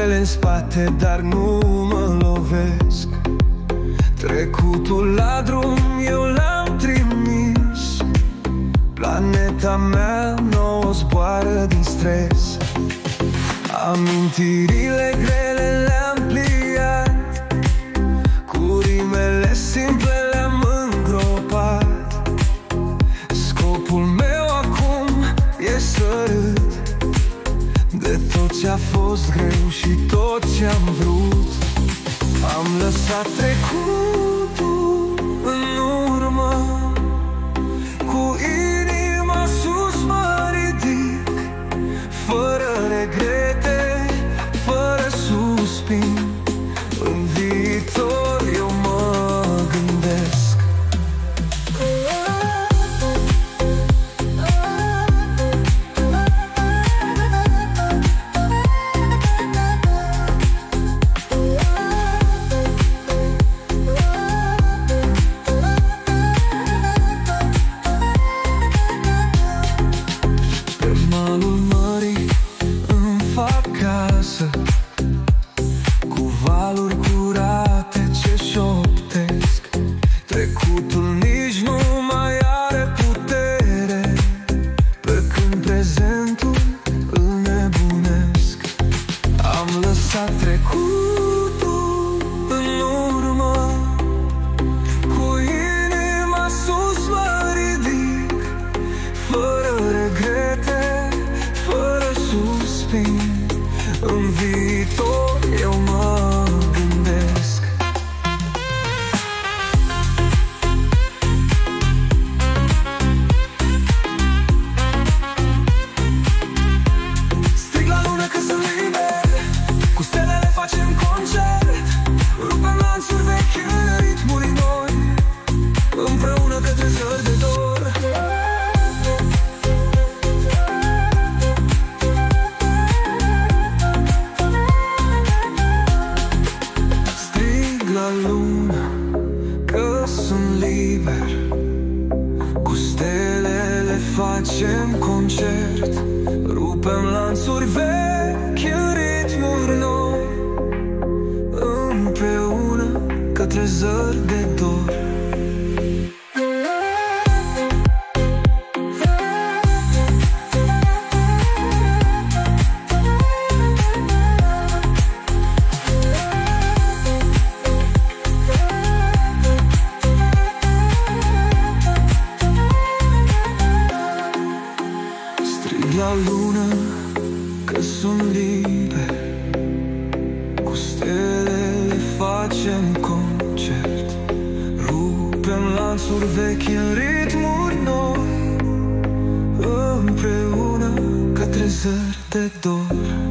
Grele în spate, dar nu mă lovesc. Trecutul la drum eu l-am trimis. Planeta mea nouă zboară din stres. Amintirile grele le-am pliat, cu rimele simple le-am îngropat. Scopul meu acum e să râd de tot ce-a fost greu și tot ce-am vrut. Am lăsat trecutul în urmă, cu inima sus mă ridic, fără regrete, fără suspin. În viitor eu mă gândesc. Cu valuri curate ce șoptesc, trecutul nici nu mai are putere, pe când prezentul îl nebunesc. Am lăsat trecutul în urmă, cu inima sus mă ridic, fără regrete, fără suspin. În viitor eu mă gândesc. Strig la lună că sunt liber, cu stelele facem concert, rupem lanțuri vechi în ritmuri noi, împreună către zări de dor. La lună că sunt liber, cu stelele facem concert, rupem lanțuri vechi în ritmuri noi, împreună către zări de dor. La lună că sunt liber, cu stelele facem concert, rupem lanțuri vechi în ritmuri noi, împreună către zări de dor.